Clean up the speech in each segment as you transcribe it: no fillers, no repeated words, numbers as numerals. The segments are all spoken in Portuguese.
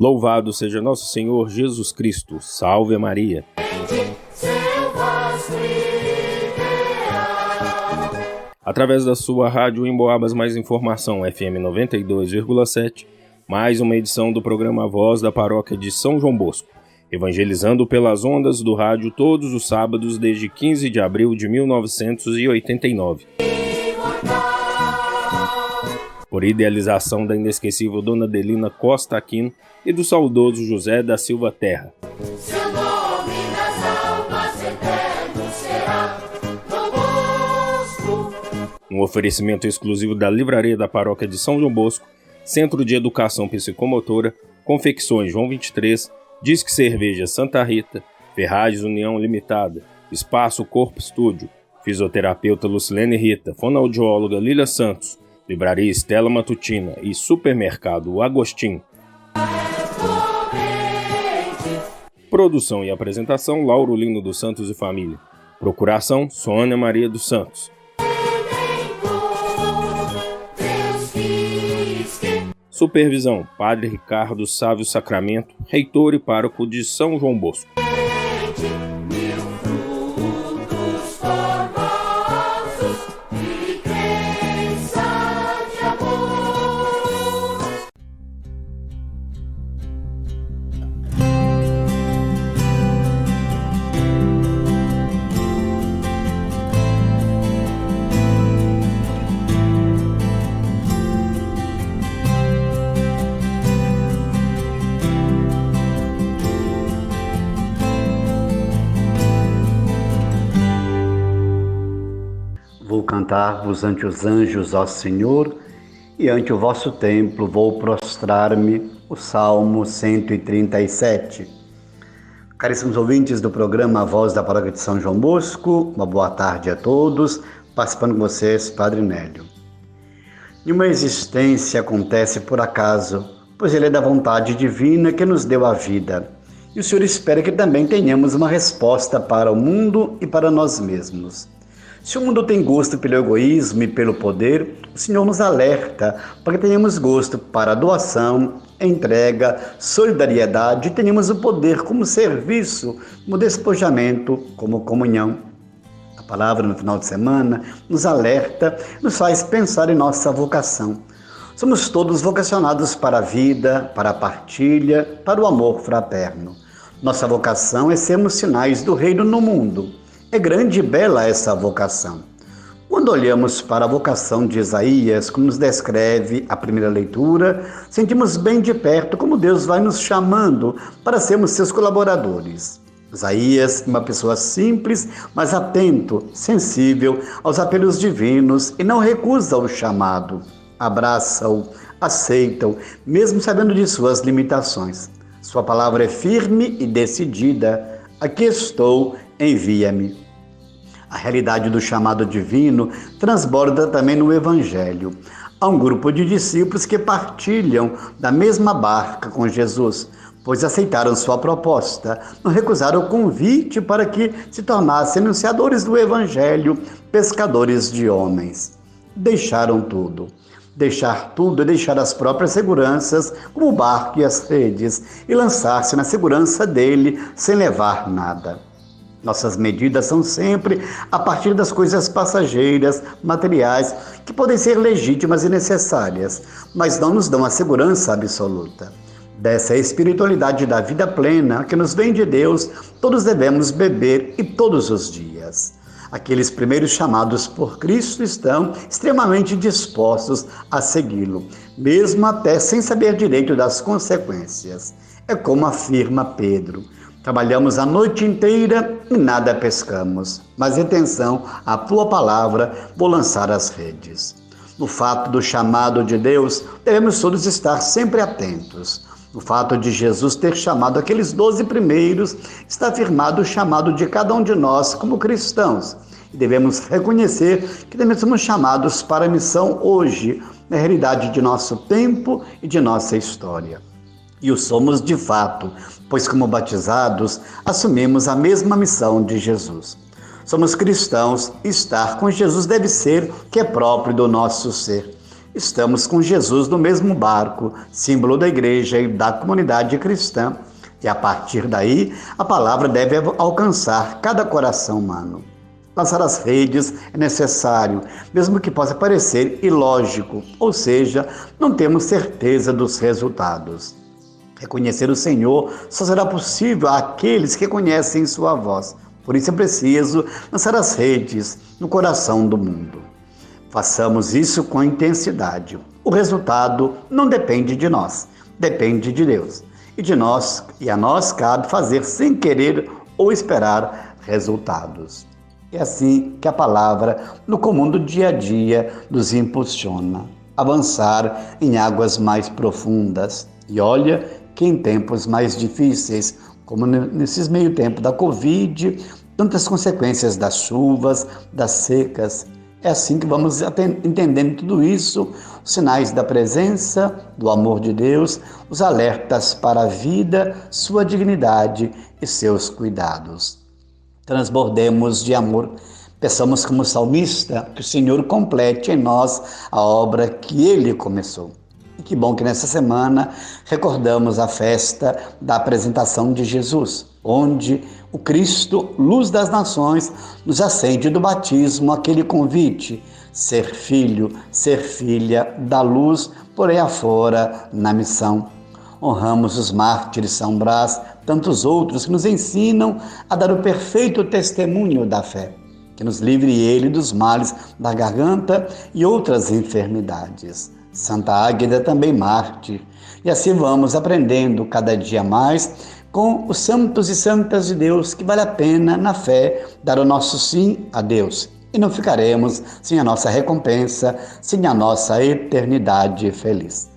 Louvado seja nosso Senhor Jesus Cristo. Salve Maria. Através da sua rádio Emboabas Mais Informação, FM 92,7, mais uma edição do programa Voz da Paróquia de São João Bosco, evangelizando pelas ondas do rádio todos os sábados desde 15 de abril de 1989. Por idealização da inesquecível Dona Adelina Costa Aquino e do saudoso José da Silva Terra. Seu nome nas almas eterno será Dom Bosco. Um oferecimento exclusivo da Livraria da Paróquia de São João Bosco, Centro de Educação Psicomotora, Confecções João 23, Disque Cerveja Santa Rita, Ferragens União Limitada, Espaço Corpo Estúdio, Fisioterapeuta Lucilene Rita, Fonoaudióloga Lília Santos, Livraria Estela Matutina e Supermercado Agostinho. Produção e apresentação Lauro Lino dos Santos e Família. Procuração Sônia Maria dos Santos. Supervisão Padre Ricardo Sávio Sacramento, reitor e pároco de São João Bosco. Vou cantar-vos ante os anjos, ó Senhor, e ante o vosso templo vou prostrar-me, o Salmo 137. Caríssimos ouvintes do programa A Voz da Paróquia de São João Bosco, uma boa tarde a todos, participando com vocês, Padre Nélio. Nenhuma existência acontece por acaso, pois ele é da vontade divina que nos deu a vida. E o Senhor espera que também tenhamos uma resposta para o mundo e para nós mesmos. Se o mundo tem gosto pelo egoísmo e pelo poder, o Senhor nos alerta para que tenhamos gosto para a doação, entrega, solidariedade e tenhamos o poder como serviço, como despojamento, como comunhão. A palavra no final de semana nos alerta, nos faz pensar em nossa vocação. Somos todos vocacionados para a vida, para a partilha, para o amor fraterno. Nossa vocação é sermos sinais do reino no mundo. É grande e bela essa vocação. Quando olhamos para a vocação de Isaías, como nos descreve a primeira leitura, sentimos bem de perto como Deus vai nos chamando para sermos seus colaboradores. Isaías é uma pessoa simples, mas atento, sensível aos apelos divinos e não recusa o chamado. Abraça-o, aceita-o, mesmo sabendo de suas limitações. Sua palavra é firme e decidida. Aqui estou, envia-me. A realidade do chamado divino transborda também no Evangelho. Há um grupo de discípulos que partilham da mesma barca com Jesus, pois aceitaram sua proposta, não recusaram o convite para que se tornassem anunciadores do Evangelho, pescadores de homens. Deixaram tudo. Deixar tudo é deixar as próprias seguranças, como o barco e as redes, e lançar-se na segurança dele sem levar nada. Nossas medidas são sempre a partir das coisas passageiras, materiais, que podem ser legítimas e necessárias, mas não nos dão a segurança absoluta. Dessa espiritualidade da vida plena que nos vem de Deus, todos devemos beber e todos os dias. Aqueles primeiros chamados por Cristo estão extremamente dispostos a segui-lo, mesmo até sem saber direito das consequências. É como afirma Pedro: trabalhamos a noite inteira e nada pescamos, mas atenção à tua palavra, vou lançar as redes. No fato do chamado de Deus, devemos todos estar sempre atentos. No fato de Jesus ter chamado aqueles 12 primeiros, está afirmado o chamado de cada um de nós como cristãos. E devemos reconhecer que também somos chamados para a missão hoje, na realidade de nosso tempo e de nossa história. E o somos de fato, pois como batizados, assumimos a mesma missão de Jesus. Somos cristãos e estar com Jesus deve ser o que é próprio do nosso ser. Estamos com Jesus no mesmo barco, símbolo da igreja e da comunidade cristã. E a partir daí, a palavra deve alcançar cada coração humano. Lançar as redes é necessário, mesmo que possa parecer ilógico, ou seja, não temos certeza dos resultados. Reconhecer o Senhor só será possível àqueles que conhecem sua voz. Por isso é preciso lançar as redes no coração do mundo. Façamos isso com intensidade. O resultado não depende de nós, depende de Deus. E a nós cabe fazer sem querer ou esperar resultados. É assim que a palavra, no comum do dia a dia, nos impulsiona a avançar em águas mais profundas. E olha que em tempos mais difíceis, como nesses meio tempo da Covid, tantas consequências das chuvas, das secas, é assim que vamos entendendo tudo isso, os sinais da presença, do amor de Deus, os alertas para a vida, sua dignidade e seus cuidados. Transbordemos de amor. Peçamos como salmista que o Senhor complete em nós a obra que Ele começou. E que bom que nessa semana recordamos a festa da apresentação de Jesus, onde o Cristo, luz das nações, nos acende do batismo aquele convite, ser filho, ser filha da luz, por aí afora na missão. Honramos os mártires São Brás, tantos outros que nos ensinam a dar o perfeito testemunho da fé. Que nos livre Ele dos males da garganta e outras enfermidades. Santa Águeda também mártir. E assim vamos aprendendo cada dia mais com os santos e santas de Deus, que vale a pena, na fé, dar o nosso sim a Deus. E não ficaremos sem a nossa recompensa, sem a nossa eternidade feliz.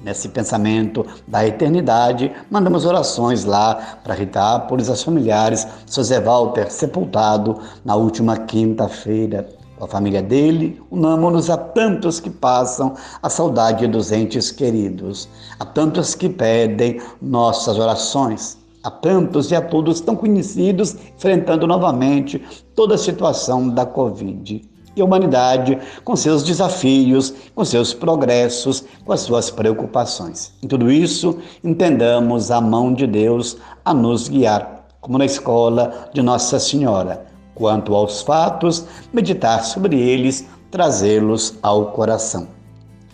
Nesse pensamento da eternidade, mandamos orações lá para Ritápolis, as familiares, Sr. Zé Walter, sepultado na última quinta-feira. Com a família dele, unamos-nos a tantos que passam a saudade dos entes queridos, a tantos que pedem nossas orações, a tantos e a todos tão conhecidos, enfrentando novamente toda a situação da Covid. E a humanidade com seus desafios, com seus progressos, com as suas preocupações. Em tudo isso, entendamos a mão de Deus a nos guiar, como na escola de Nossa Senhora. Quanto aos fatos, meditar sobre eles, trazê-los ao coração.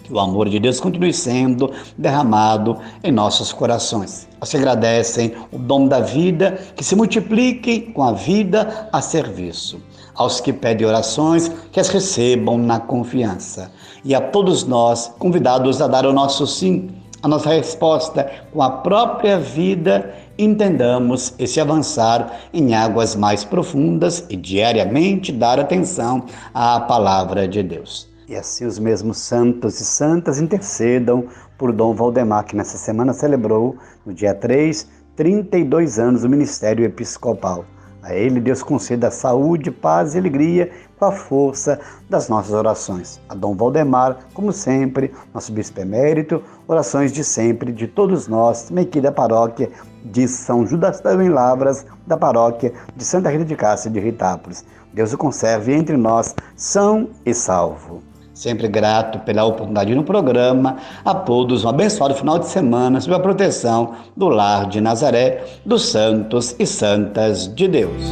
Que o amor de Deus continue sendo derramado em nossos corações. Aos que agradecem o dom da vida, que se multipliquem com a vida a serviço. Aos que pedem orações, que as recebam na confiança. E a todos nós, convidados a dar o nosso sim, a nossa resposta com a própria vida, entendamos esse avançar em águas mais profundas e diariamente dar atenção à palavra de Deus. E assim os mesmos santos e santas intercedam por Dom Valdemar, que nessa semana celebrou, no dia 3, 32 anos do ministério episcopal. A ele Deus conceda saúde, paz e alegria com a força das nossas orações. A Dom Valdemar, como sempre, nosso bispo emérito, orações de sempre de todos nós, também aqui da paróquia de São Judas Tadeu em Lavras, da paróquia de Santa Rita de Cássia de Ritápolis. Deus o conserve entre nós, são e salvo. Sempre grato pela oportunidade no programa, a todos um abençoado final de semana sob a proteção do Lar de Nazaré, dos santos e santas de Deus.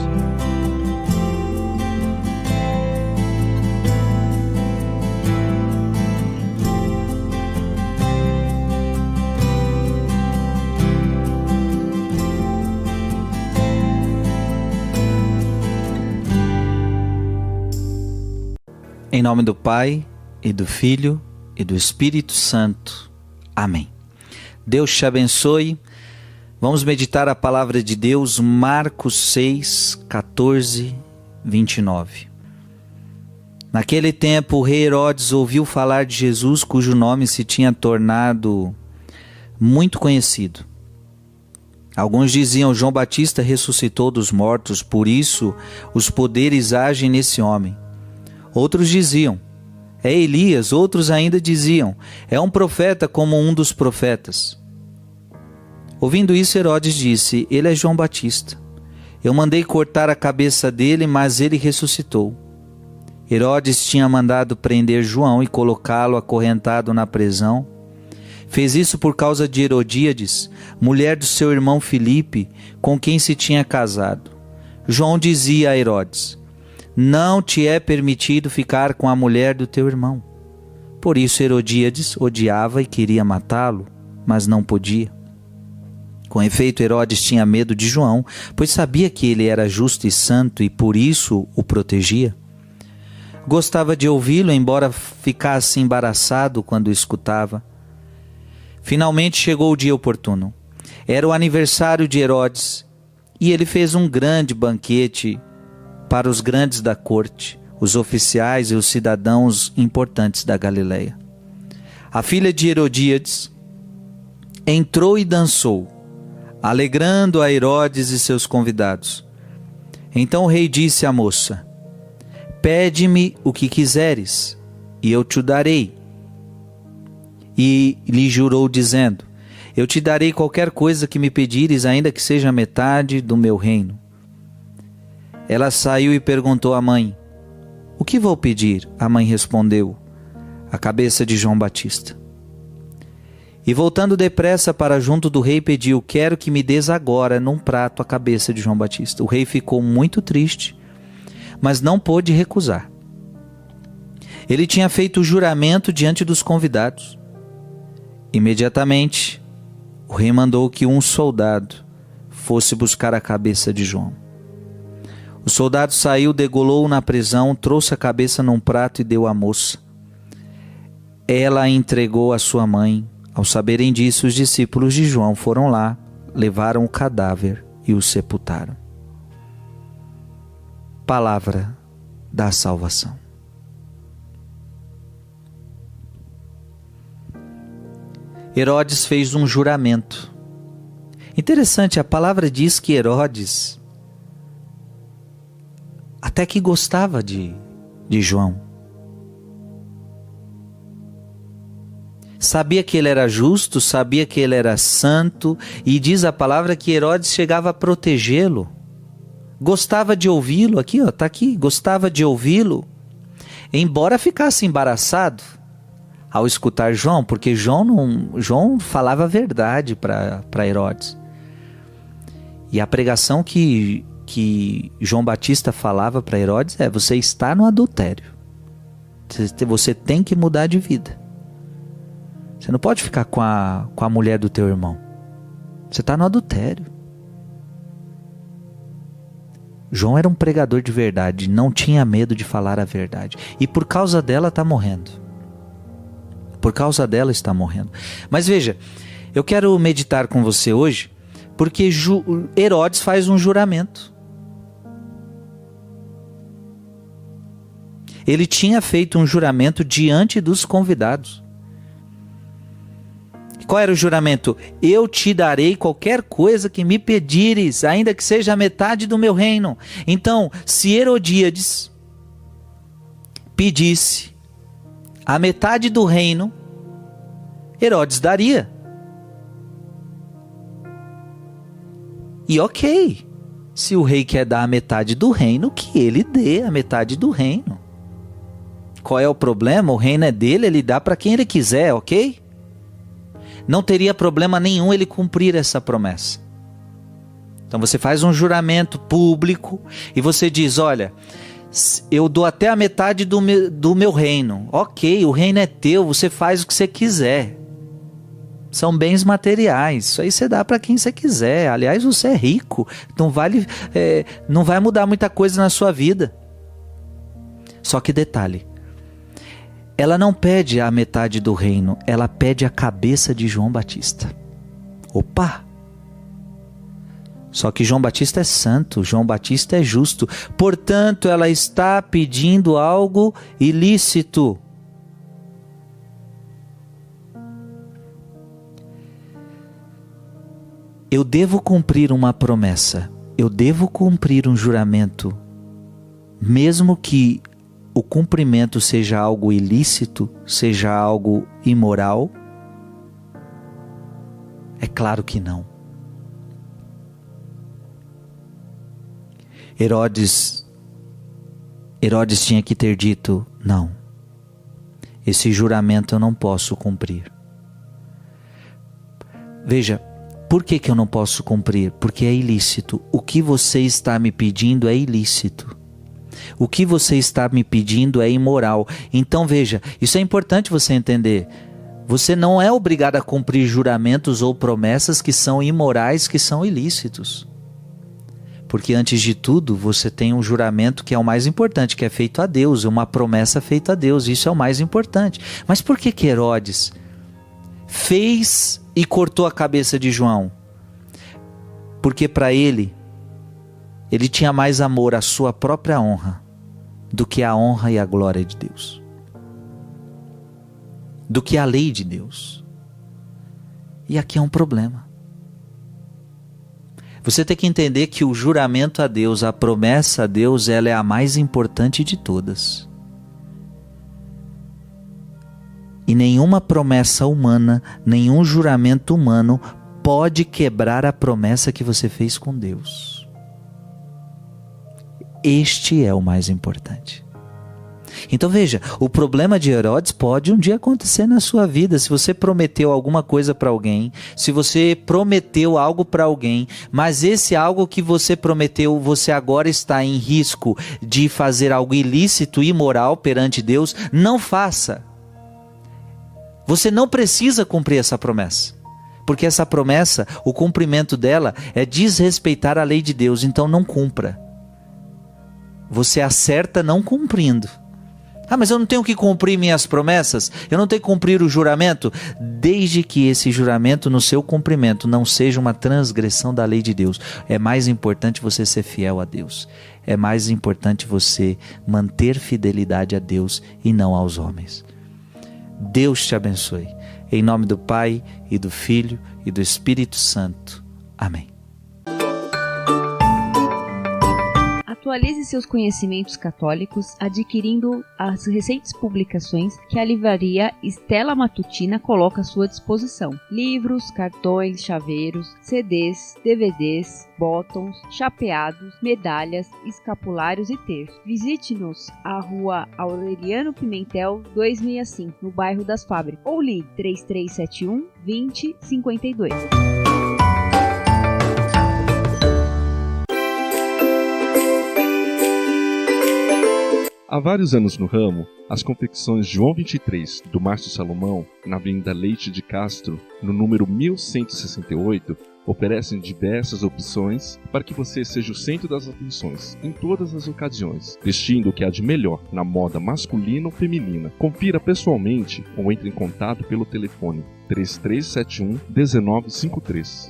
Em nome do Pai, e do Filho, e do Espírito Santo. Amém. Deus te abençoe. Vamos meditar a palavra de Deus, Marcos 6, 14, 29. Naquele tempo, o rei Herodes ouviu falar de Jesus, cujo nome se tinha tornado muito conhecido. Alguns diziam: João Batista ressuscitou dos mortos, por isso os poderes agem nesse homem. Outros diziam: é Elias. Outros ainda diziam: é um profeta como um dos profetas. Ouvindo isso, Herodes disse: ele é João Batista. Eu mandei cortar a cabeça dele, mas ele ressuscitou. Herodes tinha mandado prender João e colocá-lo acorrentado na prisão. Fez isso por causa de Herodíades, mulher do seu irmão Filipe, com quem se tinha casado. João dizia a Herodes: não te é permitido ficar com a mulher do teu irmão. Por isso Herodíades odiava e queria matá-lo, mas não podia. Com efeito, Herodes tinha medo de João, pois sabia que ele era justo e santo e por isso o protegia. Gostava de ouvi-lo, embora ficasse embaraçado quando o escutava. Finalmente chegou o dia oportuno. Era o aniversário de Herodes e ele fez um grande banquete para os grandes da corte, os oficiais e os cidadãos importantes da Galileia. A filha de Herodíades entrou e dançou, alegrando a Herodes e seus convidados. Então o rei disse à moça: pede-me o que quiseres, e eu te o darei. E lhe jurou, dizendo: eu te darei qualquer coisa que me pedires, ainda que seja metade do meu reino. Ela saiu e perguntou à mãe: o que vou pedir? A mãe respondeu: a cabeça de João Batista. E voltando depressa para junto do rei, pediu: quero que me des agora num prato a cabeça de João Batista. O rei ficou muito triste, mas não pôde recusar. Ele tinha feito o juramento diante dos convidados. Imediatamente, o rei mandou que um soldado fosse buscar a cabeça de João. O soldado saiu, degolou-o na prisão, trouxe a cabeça num prato e deu à moça. Ela a entregou à sua mãe. Ao saberem disso, os discípulos de João foram lá, levaram o cadáver e o sepultaram. Palavra da salvação. Herodes fez um juramento. Interessante, a palavra diz que Herodes até que gostava de João. Sabia que ele era justo, sabia que ele era santo, e diz a palavra que Herodes chegava a protegê-lo. Gostava de ouvi-lo, aqui ó, tá aqui, gostava de ouvi-lo, embora ficasse embaraçado ao escutar João, porque João falava a verdade para Herodes. E a pregação que João Batista falava para Herodes é: você está no adultério, você tem que mudar de vida, você não pode ficar com a mulher do teu irmão, você está no adultério. João era um pregador de verdade, não tinha medo de falar a verdade, e por causa dela está morrendo. Por causa dela está morrendo. Mas veja, eu quero meditar com você hoje, porque Herodes faz um juramento. Ele tinha feito um juramento diante dos convidados. Qual era o juramento? Eu te darei qualquer coisa que me pedires, ainda que seja a metade do meu reino. Então, se Herodíades pedisse a metade do reino, Herodes daria. E ok, se o rei quer dar a metade do reino, que ele dê a metade do reino. Qual é o problema? O reino é dele, ele dá para quem ele quiser, ok? Não teria problema nenhum ele cumprir essa promessa. Então você faz um juramento público e você diz: olha, eu dou até a metade do meu reino. Ok, o reino é teu, você faz o que você quiser. São bens materiais, isso aí você dá para quem você quiser. Aliás, você é rico, não vai mudar muita coisa na sua vida. Só que detalhe, ela não pede a metade do reino, ela pede a cabeça de João Batista. Opa! Só que João Batista é santo, João Batista é justo, portanto ela está pedindo algo ilícito. Eu devo cumprir uma promessa, eu devo cumprir um juramento, mesmo que o cumprimento seja algo ilícito, seja algo imoral? É claro que não. Herodes Herodes tinha que ter dito: não, esse juramento eu não posso cumprir. Veja, por que eu não posso cumprir? Porque é ilícito. O que você está me pedindo é ilícito. O que você está me pedindo é imoral. Então veja, isso é importante você entender. Você não é obrigado a cumprir juramentos ou promessas que são imorais, que são ilícitos. Porque antes de tudo, você tem um juramento que é o mais importante, que é feito a Deus, uma promessa feita a Deus, isso é o mais importante. Mas por que Herodes fez e cortou a cabeça de João? Porque para ele tinha mais amor à sua própria honra do que a honra e a glória de Deus, do que a lei de Deus. E aqui é um problema. Você tem que entender que o juramento a Deus, a promessa a Deus, ela é a mais importante de todas. E nenhuma promessa humana, nenhum juramento humano pode quebrar a promessa que você fez com Deus. Este é o mais importante. Então veja, o problema de Herodes pode um dia acontecer na sua vida. Se você prometeu alguma coisa para alguém, se você prometeu algo para alguém, mas esse algo que você prometeu, você agora está em risco de fazer algo ilícito, imoral perante Deus, não faça. Você não precisa cumprir essa promessa, porque essa promessa, o cumprimento dela é desrespeitar a lei de Deus, então não cumpra. Você acerta não cumprindo. Ah, mas eu não tenho que cumprir minhas promessas? Eu não tenho que cumprir o juramento? Desde que esse juramento no seu cumprimento não seja uma transgressão da lei de Deus. É mais importante você ser fiel a Deus. É mais importante você manter fidelidade a Deus e não aos homens. Deus te abençoe. Em nome do Pai, e do Filho, e do Espírito Santo. Amém. Atualize seus conhecimentos católicos adquirindo as recentes publicações que a livraria Stella Matutina coloca à sua disposição. Livros, cartões, chaveiros, CDs, DVDs, botões, chapeados, medalhas, escapulários e terços. Visite-nos à Rua Aureliano Pimentel 265, no bairro das Fábricas, ou ligue 3371 2052. Há vários anos no ramo, as confecções João 23, do Márcio Salomão, na Avenida Leite de Castro, no número 1168, oferecem diversas opções para que você seja o centro das atenções em todas as ocasiões, vestindo o que há de melhor na moda masculina ou feminina. Confira pessoalmente ou entre em contato pelo telefone 3371 1953.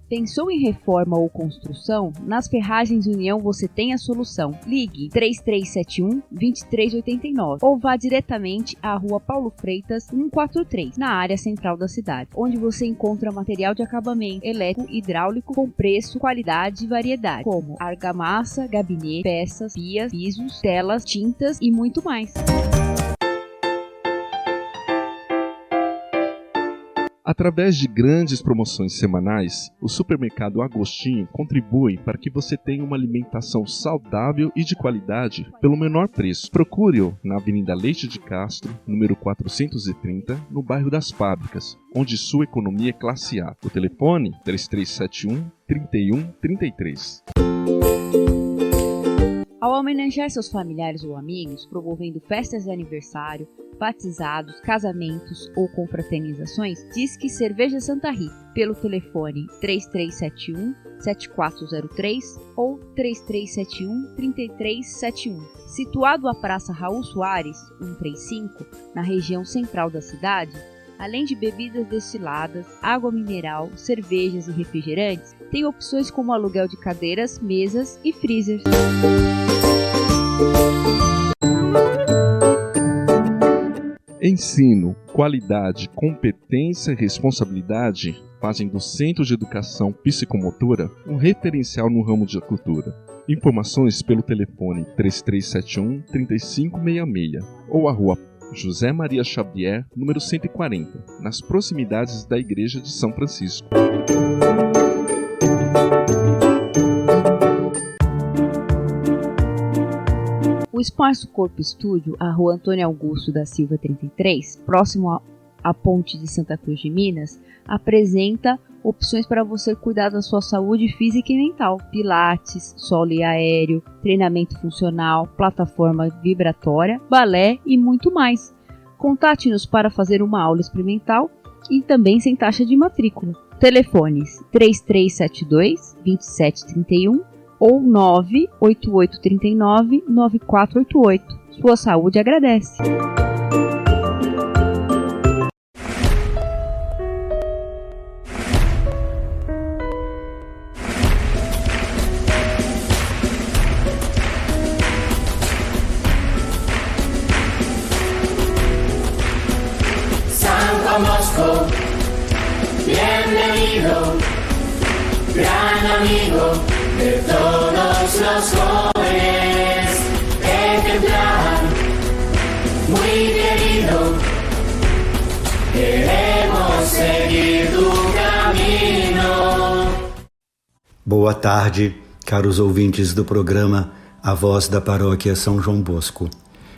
Pensou em reforma ou construção? Nas Ferragens União você tem a solução. Ligue 3371-2389 ou vá diretamente à Rua Paulo Freitas 143, na área central da cidade, onde você encontra material de acabamento elétrico e hidráulico com preço, qualidade e variedade, como argamassa, gabinete, peças, pias, pisos, telas, tintas e muito mais. Através de grandes promoções semanais, o Supermercado Agostinho contribui para que você tenha uma alimentação saudável e de qualidade pelo menor preço. Procure-o na Avenida Leite de Castro, número 430, no bairro das Fábricas, onde sua economia é classe A. O telefone 3371-3133. Ao homenagear seus familiares ou amigos, promovendo festas de aniversário, batizados, casamentos ou confraternizações, Disque Cerveja Santa Rita, pelo telefone 3371-7403 ou 3371-3371. Situado à Praça Raul Soares, 135, na região central da cidade, além de bebidas destiladas, água mineral, cervejas e refrigerantes, tem opções como aluguel de cadeiras, mesas e freezers. Ensino, qualidade, competência e responsabilidade fazem do Centro de Educação Psicomotora um referencial no ramo de cultura. Informações pelo telefone 3371-3566 ou a Rua José Maria Xavier, número 140, nas proximidades da Igreja de São Francisco. O Espaço Corpo Estúdio, a Rua Antônio Augusto da Silva 33, próximo à Ponte de Santa Cruz de Minas, apresenta opções para você cuidar da sua saúde física e mental. Pilates, solo e aéreo, treinamento funcional, plataforma vibratória, balé e muito mais. Contate-nos para fazer uma aula experimental e também sem taxa de matrícula. Telefones 3372-2731 ou 98839-9488. Sua saúde agradece. San Juan Bosco, bienvenido, gran amigo de todos los jóvenes, ejemplar, muy querido, queremos seguir tu camino. Boa tarde, caros ouvintes do programa A Voz da Paróquia São João Bosco.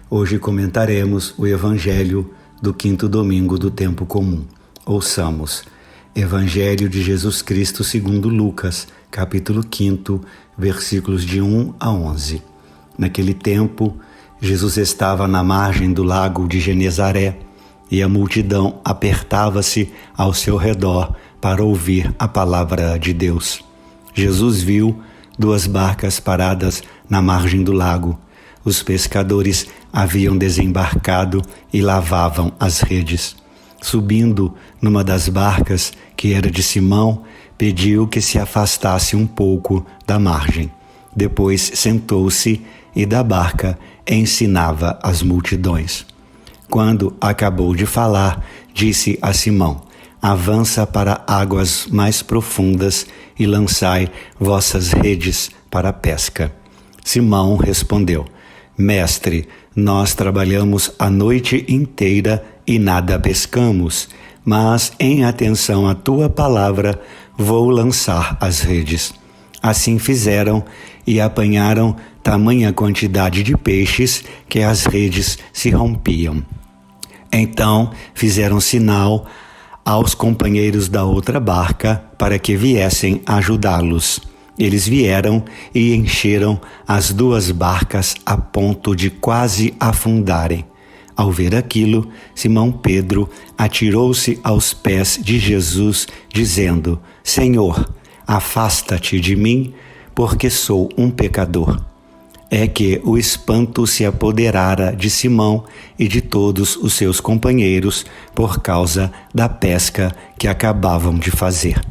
Hoje comentaremos o Evangelho do quinto domingo do tempo comum. Ouçamos. Evangelho de Jesus Cristo segundo Lucas, capítulo 5, versículos de 1 a 11. Naquele tempo, Jesus estava na margem do lago de Genezaré e a multidão apertava-se ao seu redor para ouvir a palavra de Deus. Jesus viu 2 barcas paradas na margem do lago. Os pescadores haviam desembarcado e lavavam as redes. Subindo numa das barcas, que era de Simão, pediu que se afastasse um pouco da margem. Depois sentou-se e da barca ensinava as multidões. Quando acabou de falar, disse a Simão: avança para águas mais profundas e lançai vossas redes para a pesca. Simão respondeu: Mestre, nós trabalhamos a noite inteira e nada pescamos, mas em atenção à tua palavra vou lançar as redes. Assim fizeram e apanharam tamanha quantidade de peixes que as redes se rompiam. Então fizeram sinal aos companheiros da outra barca para que viessem ajudá-los. Eles vieram e encheram as 2 barcas a ponto de quase afundarem. Ao ver aquilo, Simão Pedro atirou-se aos pés de Jesus, dizendo: Senhor, afasta-te de mim, porque sou um pecador. É que o espanto se apoderara de Simão e de todos os seus companheiros por causa da pesca que acabavam de fazer.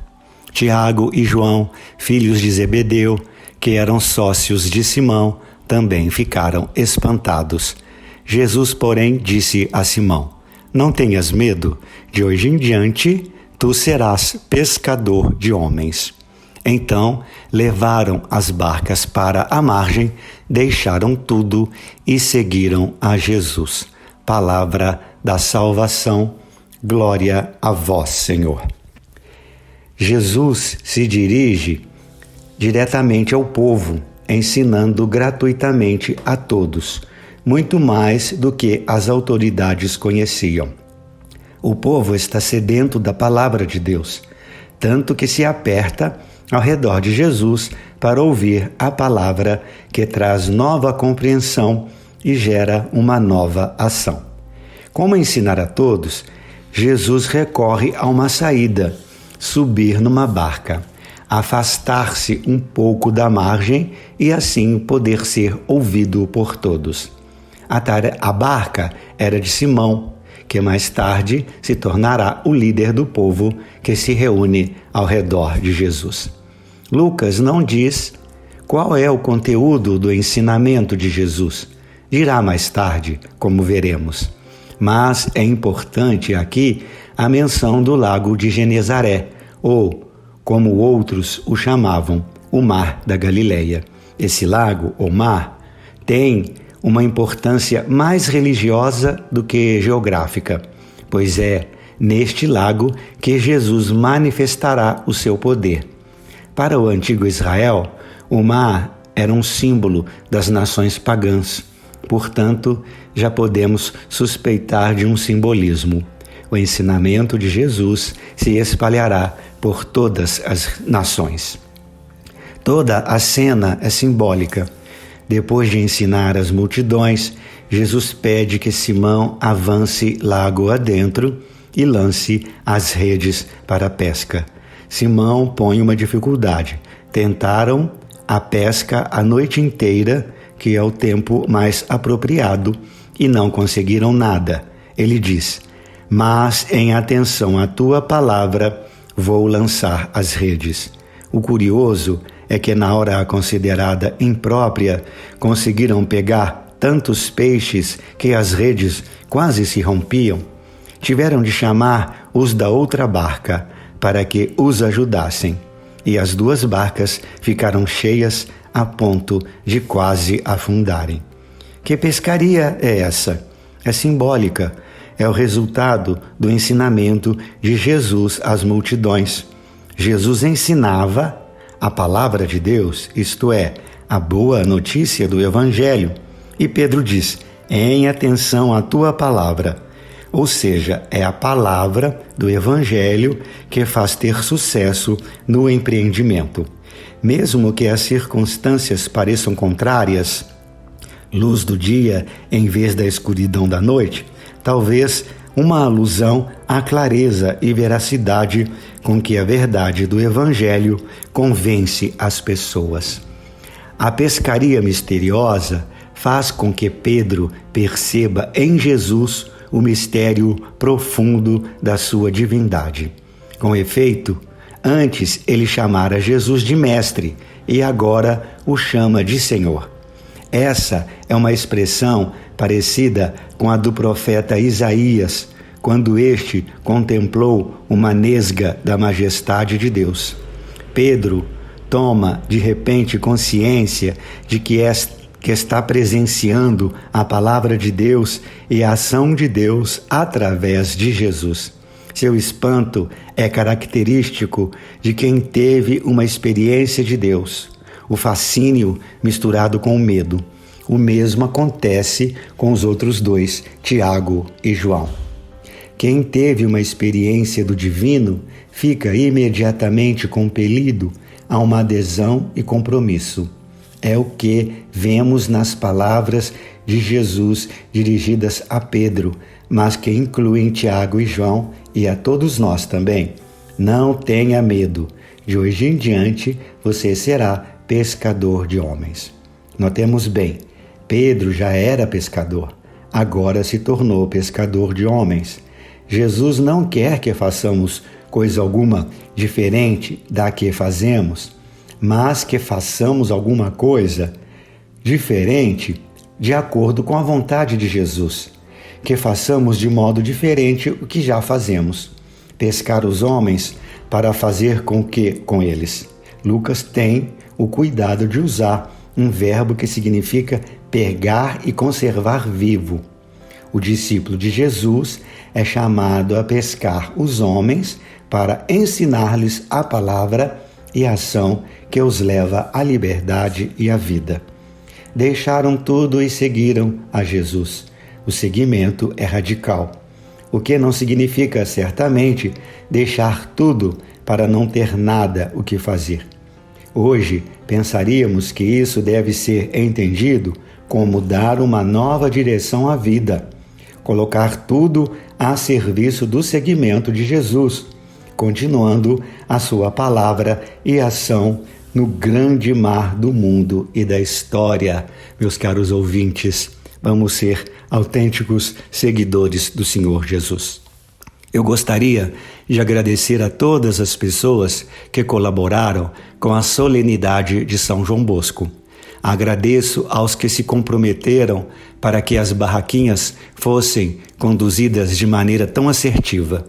Tiago e João, filhos de Zebedeu, que eram sócios de Simão, também ficaram espantados. Jesus, porém, disse a Simão: não tenhas medo, de hoje em diante tu serás pescador de homens. Então levaram as barcas para a margem, deixaram tudo e seguiram a Jesus. Palavra da salvação, glória a vós, Senhor. Jesus se dirige diretamente ao povo, ensinando gratuitamente a todos, muito mais do que as autoridades conheciam. O povo está sedento da palavra de Deus, tanto que se aperta ao redor de Jesus para ouvir a palavra que traz nova compreensão e gera uma nova ação. Como ensinar a todos, Jesus recorre a uma saída: subir numa barca, afastar-se um pouco da margem e assim poder ser ouvido por todos. A barca era de Simão, que mais tarde se tornará o líder do povo que se reúne ao redor de Jesus. Lucas não diz qual é o conteúdo do ensinamento de Jesus. Dirá mais tarde, como veremos. Mas é importante aqui a menção do lago de Genezaré, ou, como outros o chamavam, o Mar da Galileia. Esse lago, ou mar, tem uma importância mais religiosa do que geográfica, pois é neste lago que Jesus manifestará o seu poder. Para o antigo Israel, o mar era um símbolo das nações pagãs. Portanto, já podemos suspeitar de um simbolismo. O ensinamento de Jesus se espalhará por todas as nações. Toda a cena é simbólica. Depois de ensinar as multidões, Jesus pede que Simão avance lago adentro e lance as redes para a pesca. Simão põe uma dificuldade. Tentaram a pesca a noite inteira, que é o tempo mais apropriado, e não conseguiram nada. Ele diz: mas em atenção à tua palavra, vou lançar as redes. O curioso é que na hora considerada imprópria, conseguiram pegar tantos peixes que as redes quase se rompiam. Tiveram de chamar os da outra barca para que os ajudassem, e as duas barcas ficaram cheias a ponto de quase afundarem. Que pescaria é essa? É simbólica. É o resultado do ensinamento de Jesus às multidões. Jesus ensinava a palavra de Deus, isto é, a boa notícia do Evangelho. E Pedro diz: em atenção à tua palavra. Ou seja, é a palavra do Evangelho que faz ter sucesso no empreendimento. Mesmo que as circunstâncias pareçam contrárias, luz do dia em vez da escuridão da noite, talvez uma alusão à clareza e veracidade com que a verdade do Evangelho convence as pessoas. A pescaria misteriosa faz com que Pedro perceba em Jesus o mistério profundo da sua divindade. Com efeito, antes ele chamara Jesus de mestre e agora o chama de Senhor. Essa é uma expressão parecida com a do profeta Isaías, quando este contemplou uma nesga da majestade de Deus. Pedro toma de repente consciência de que está presenciando a palavra de Deus e a ação de Deus através de Jesus. Seu espanto é característico de quem teve uma experiência de Deus. O fascínio misturado com o medo. O mesmo acontece com os outros dois, Tiago e João. Quem teve uma experiência do divino fica imediatamente compelido a uma adesão e compromisso. É o que vemos nas palavras de Jesus dirigidas a Pedro, mas que incluem Tiago e João e a todos nós também. Não tenha medo. De hoje em diante você será pescador de homens. Notemos bem, Pedro já era pescador, agora se tornou pescador de homens. Jesus não quer que façamos coisa alguma diferente da que fazemos, mas que façamos alguma coisa diferente de acordo com a vontade de Jesus. Que façamos de modo diferente o que já fazemos. Pescar os homens para fazer com eles. Lucas tem o cuidado de usar um verbo que significa pegar e conservar vivo. O discípulo de Jesus é chamado a pescar os homens para ensinar-lhes a palavra e a ação que os leva à liberdade e à vida. Deixaram tudo e seguiram a Jesus. O seguimento é radical, o que não significa, certamente, deixar tudo para não ter nada o que fazer. Hoje, pensaríamos que isso deve ser entendido como dar uma nova direção à vida, colocar tudo a serviço do seguimento de Jesus, continuando a sua palavra e ação no grande mar do mundo e da história. Meus caros ouvintes, vamos ser autênticos seguidores do Senhor Jesus. Eu gostaria de agradecer a todas as pessoas que colaboraram com a solenidade de São João Bosco. Agradeço aos que se comprometeram para que as barraquinhas fossem conduzidas de maneira tão assertiva.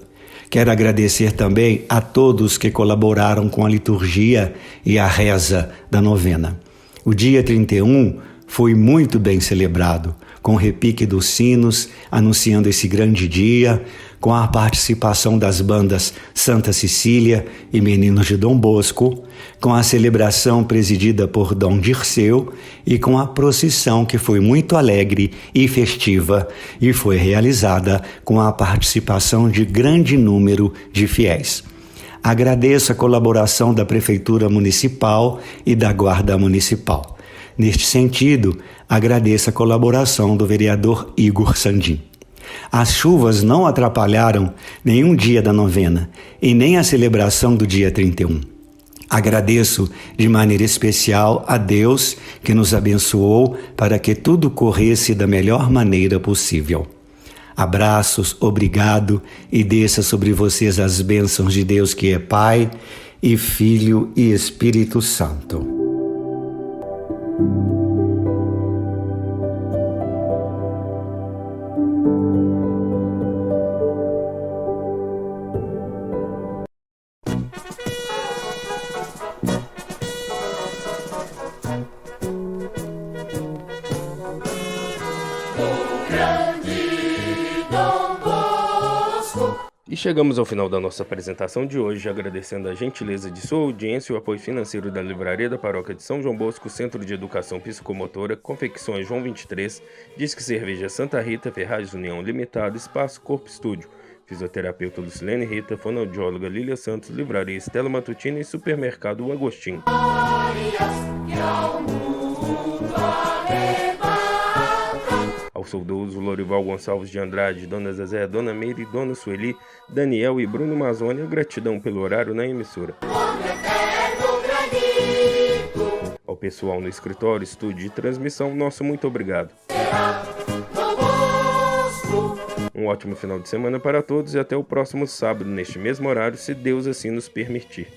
Quero agradecer também a todos que colaboraram com a liturgia e a reza da novena. O dia 31 foi muito bem celebrado, com o repique dos sinos, anunciando esse grande dia, com a participação das bandas Santa Cecília e Meninos de Dom Bosco, com a celebração presidida por Dom Dirceu e com a procissão que foi muito alegre e festiva e foi realizada com a participação de grande número de fiéis. Agradeço a colaboração da Prefeitura Municipal e da Guarda Municipal. Neste sentido, agradeço a colaboração do vereador Igor Sandim. As chuvas não atrapalharam nenhum dia da novena e nem a celebração do dia 31. Agradeço de maneira especial a Deus que nos abençoou para que tudo corresse da melhor maneira possível. Abraços, obrigado e desça sobre vocês as bênçãos de Deus que é Pai e Filho e Espírito Santo. E chegamos ao final da nossa apresentação de hoje, agradecendo a gentileza de sua audiência e o apoio financeiro da Livraria da Paróquia de São João Bosco, Centro de Educação Psicomotora, Confecções João 23, Disque Cerveja Santa Rita, Ferragens União Limitada, Espaço Corpo Estúdio, Fisioterapeuta Lucilene Rita, Fonoaudióloga Lília Santos, Livraria Estela Matutina e Supermercado O Agostinho. Ao saudoso Lorival Gonçalves de Andrade, Dona Zezé, Dona Meire, Dona Sueli, Daniel e Bruno Mazzoni, gratidão pelo horário na emissora. Ao pessoal no escritório, estúdio e transmissão, nosso muito obrigado. Um ótimo final de semana para todos e até o próximo sábado, neste mesmo horário, se Deus assim nos permitir.